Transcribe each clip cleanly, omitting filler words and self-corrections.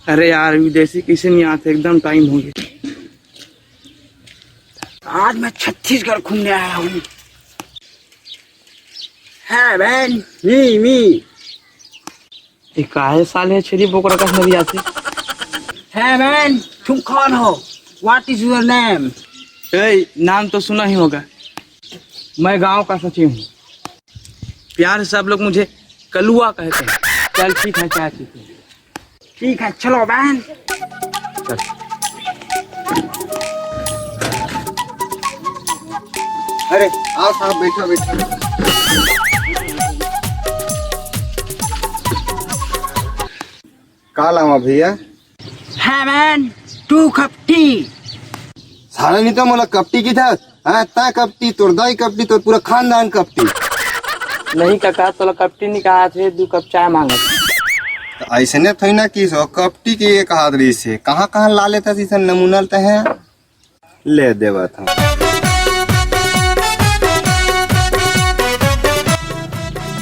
अरे यार विदेशी किसी नहीं आते, एकदम टाइम हो गया। आज मैं छत्तीसगढ़ घूमने आया हूँ। है मैन, मी ये काहे साले छेरी बोकरा का नदी आती। है मैन, तुम कौन हो? What is your name? नाम तो सुना ही होगा। मैं गांव का सचिव हूँ। प्यार से सब लोग मुझे कलुआ कहते हैं। चल ठीक है, क्या ठीक है? ठीक है, चलो मैन। अरे आओ साहब, बैठो बैठो। का लावा भैया? है मैन, 2 कप टी। सारा नहीं तो मोला कपटी की था। हाँ, ता कपटी, तोर दाई कपटी, तोर पूरा खानदान कपटी। नहीं काका, तो कपटी नहीं कहा थे, 2 कप चाय मांगा। तो ऐसे ने थोड़ी ना की सो कपटी की एक हाथ रही से कहाँ कहाँ ला लेता सी सन नमूना तो है ले देवा था।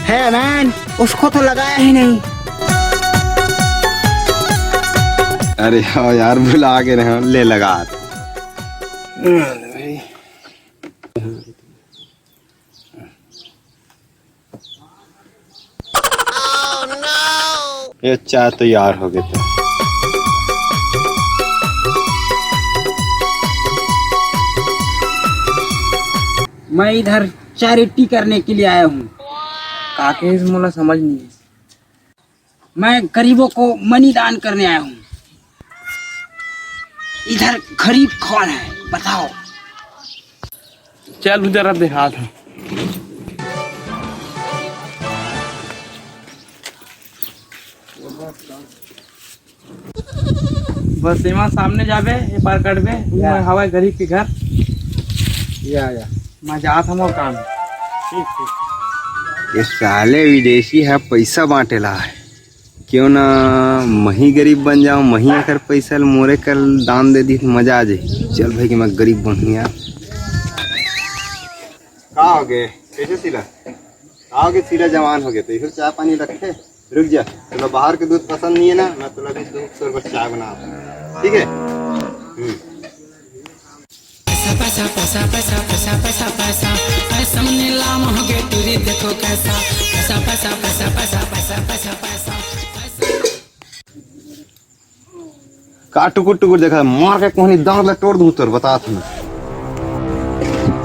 है मैन, उसको तो लगाया ही नहीं। अरे हाँ यार, भुला के रहे ले लगा। ये चाय तैयार हो गया था। मैं इधर चैरिटी करने के लिए आया हूँ। काके इस मोला समझ नहीं है। मैं गरीबों को मनी दान करने आया हूँ। इधर गरीब कौन है बताओ? चल जरा दिखा था। बस सीमा सामने जाबे, ये पार कटबे, हवा गरीब के घर। या मैं जात हम काम। ये साले विदेशी है, पैसा बांटेला है। क्यों ना मही गरीब बन जाऊं, मही अगर पैसा मोरे कर दान दे दी तो मजा आ जाए। चल भाई कि मैं गरीब बनूं यार। का हो गए कैसे सिला? आओगे सिला जवान हो गए तो फिर चाय पानी रखे। रुक जा, तुला बाहर के दूध पसंद नहीं है ना, मैं तुला भी दूध शरबत चाय बना, ठीक है? पैसा पैसा पैसा पैसा पैसा पैसा पैसा नीलाम हो गए तुरी देखो कैसा पैसा पैसा पैसा पैसा पैसा पैसा पैसा का टुकुर टुकुर देखा मार के कोहनी दांत ला तोड़ दूं तोर बता तुम्हें।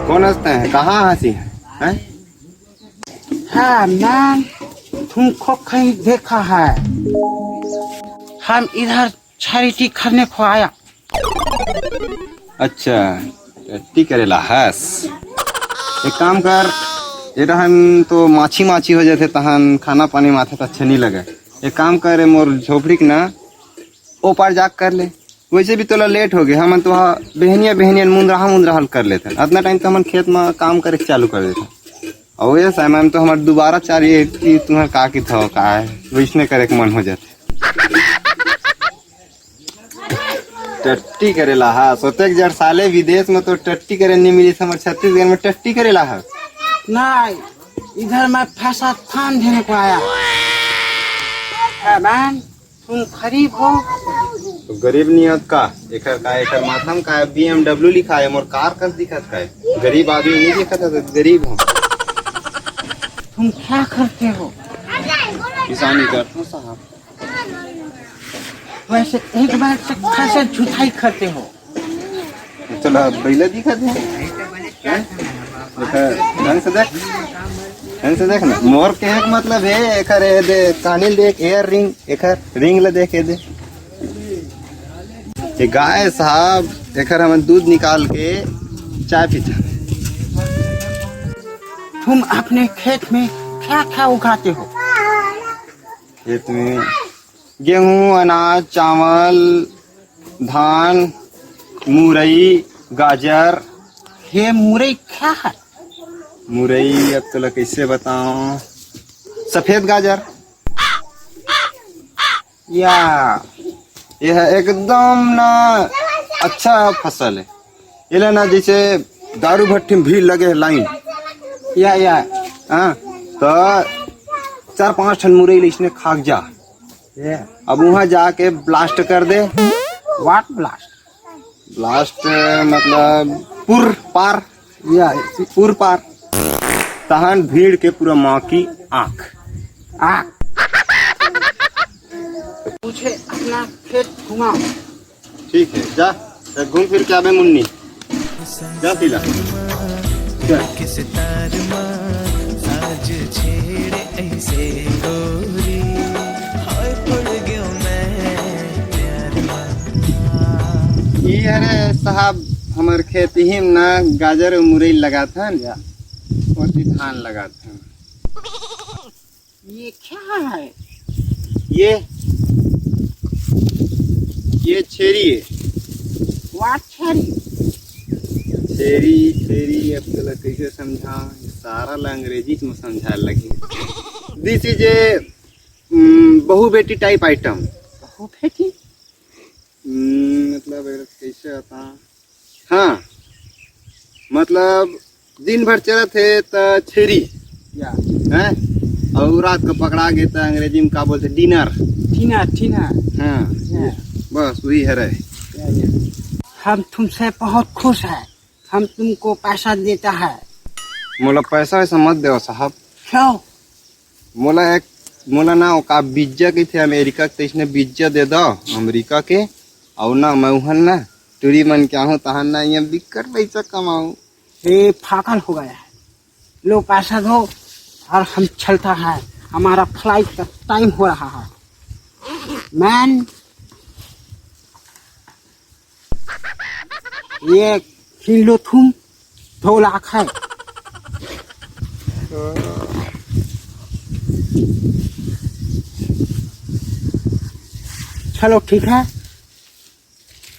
कौन हंसते हैं, कहाँ हंसी है? हाँ मैन, तुमको कहीं देखा है? हम इधर चैरिटी करने को आया। अच्छा टी करेला हस। एक काम कर, ये हम तो माछी माछी हो जाते तहन खाना पानी माथे तो अच्छा नहीं लगे। एक काम कर, मोर झोपड़ी के ना ओ पार जाग कर ले। वैसे भी तोला लेट हो गया, हम तो बहनिया बहनिया मुंदराहल कर लेते। इतना टाइम तो हम खेत में काम करे चालू कर देते। और ये समय तो हमारे दोबारा चाहिए कि तुम्हारे का की था का है वैसने करे के मन हो जाते। टट्टी करेला हा सोते जर साले विदेश में तो टट्टी करे नहीं मिली, हमारे छत्तीसगढ़ में टट्टी करेला हा। नहीं, इधर मैं पैसा थान देने को आया। है मैन, तुम गरीब हो? तो गरीब नहीं होत का एकर माथा में का BMW लिखा है, मोर कार कस दिखत का है। गरीब आदमी नहीं दिखत है तो गरीब हो। तुम क्या करते हो? किसानी करता हूँ साहब। वैसे एक बार से कैसे झूठाई करते हो? चलो बैला दिखत है, ढंग से देख ना। मोर के एक मतलब है एकर दे कानिल देख, एयर रिंग एकर रिंग ले देख दे। ये गाय साहब एकर हम दूध निकाल के चाय पीते। तुम अपने खेत में क्या क्या उगाते हो? खेत में गेहूं, अनाज, चावल, धान, मुरई, गाजर। ये मुरई क्या है? मुरई अब तो कैसे बताऊं, सफेद गाजर या यह एकदम ना अच्छा फसल है। ये ना जैसे दारू भट्टी में भीड़ लगे लाइन या हाँ तो 4-5 ठन मुरई इसने खाक जा। ये अब वहाँ जाके ब्लास्ट कर दे। What blast? ब्लास्ट मतलब पुर पार, या पुर पार तहन भीड़ के पूरा माँ की आंख। आ मुझे अपना खेत घुमाओ। ठीक है, जा घूम फिर के आवे मुन्नी, जा पीला। किस तार आज छेड़े ऐसे गोरी हाय पड़ गयो मैं प्यार में। ये अरे साहब हमार खेत ही में ना गाजर और मुरई लगा था ना, और धान लगा था। ये क्या है? ये छेरी है। व्हाट छेरी? छेरी अब तो कैसे समझा, सारा ला अंग्रेजी में समझा लगी। दिस इज ए बहु बेटी टाइप आइटम। बहु बेटी? मतलब कैसे होता, हाँ मतलब दिन भर चलत है तो छेरी या है, और रात को पकड़ा गया तो अंग्रेजी में क्या बोलते, डिनर। टीना। हाँ या, बस वही है रहे। हम तुमसे बहुत खुश हैं। हम तुमको पैसा देता है। मोला पैसा वैसा मत दो साहब। क्यों? मोला ना का बीजा के थे अमेरिका के, इसने बीजा दे दो अमेरिका के, और ना मैं उहन ना टूरी मन क्या हूँ तहन ना यहाँ बिकर पैसा कमाऊँ। ये पागल हो गया है। लो पैसा दो और हम चलता है, हमारा फ्लाइट का टाइम हो रहा है। मैन ये किन लो तुम, 2 लाख है। चलो ठीक है।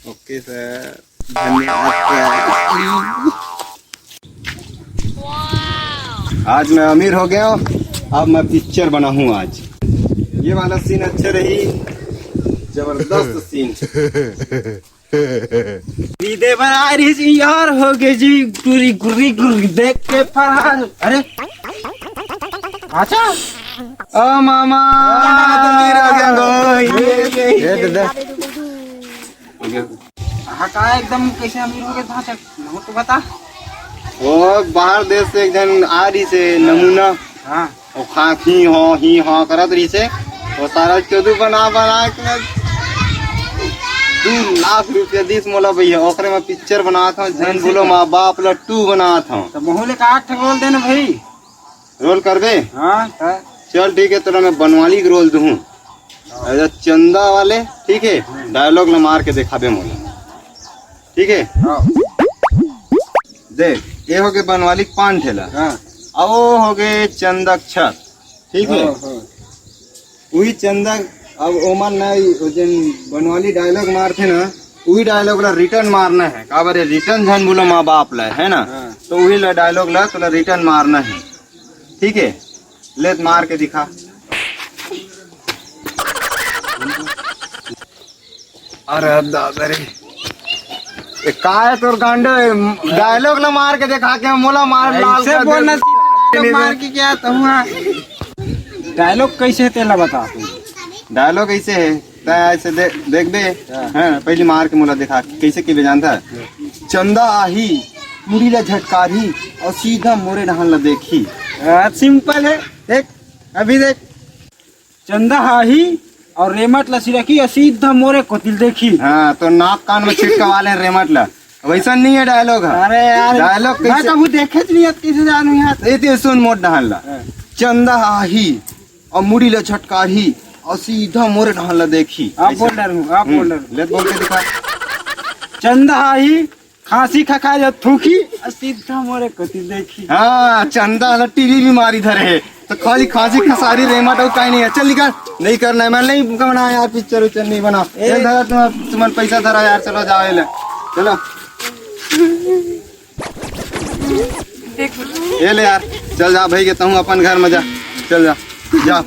ओके सर, धन्यवाद। आज मैं अमीर हो गया, अब मैं पिक्चर बना हूँ आज। ये वाला सीन अच्छे रही, जबरदस्त सीन। दे बना रही जी यार, हो गए जी गुरी गुरी गुरी देख के फरार। अरे अच्छा ओ मामा अमीर हो गया गोई। ये दादा हका एकदम कैसे अमीर हो गए था, चल तो बता। वो बाहर देश से एक जन आ रही से नमूना, हाँ वो खाक ही हाँ करत रही से, वो सारा चोदू बना के 2 लाख रुपया दिस मोला भैया। ओकरे में पिक्चर बना था, जन बोलो माँ बाप ला 2 बना था। तो मोहले का 8 रोल देना भाई। रोल करबे? हाँ चल ठीक है, तेरा मैं बनवाली के रोल दूँ चंदा वाले। ठीक है, डायलॉग ला मार के दिखाबे मोला। ठीक है, देख ये हो गए बनवाली 5 ठेला, अब वो हो गए चंदक छत। ठीक है, वही चंदक अब ओमन जन बनवाली डायलॉग मारते ना, वही डायलॉग ला रिटर्न मारना है। का बारे रिटर्न झन बोलो माँ बाप ला है ना, तो वही ला डायलॉग ला तो रिटर्न मारना है। ठीक है, ले मार के दिखा। अरे दादा रे, का है तोर गांडे, डायलॉग ला मार के दिखा के मोला मार लाल ऐसे कर बोलना दे। चाहिए, मार के क्या तो हुआ। डायलॉग कैसे तेला बता तू। डायलॉग ऐसे है, ऐसे देख बे है, पहले मार के मोला दिखा कैसे के जानता है। चंदा आही मुड़ी ला झटकारी, और सीधा मोरे नहान ला देखी। सिंपल है, देख अभी देख। चंदा हाही और रेमट लसी रखी और सीधा मोरे को तिल देखी। हाँ तो नाक कान में छिटका वाले रेमट ला, वैसा नहीं है डायलॉग। अरे यार डायलॉग मैं कभी देखे नहीं है, कैसे जानू यार। ये सुन मोट नहान ला। चंदा आही और मुड़ी ला झटकारी, और सीधा मोरे नहान ला देखी। आप बोल रहे हूँ, आप बोल रहे हूँ। ले बोल के दिखा। चंदा हाही खांसी खा जब थूकी और सीधा मोरे को तिल देखी। हाँ चंदा ला टीवी भी मारी धरे है, तो खाली खांसी खसारी रेमट और कहीं नहीं है। चल निकाल, नहीं करना है, मैं नहीं बना यार, पिक्चर उच्चर नहीं बना। तुम्हारा पैसा धरा यार, चलो जाओ ले चलो। ये ले यार, चल जा भाई के तहूँ अपन घर में जा, चल जा जा।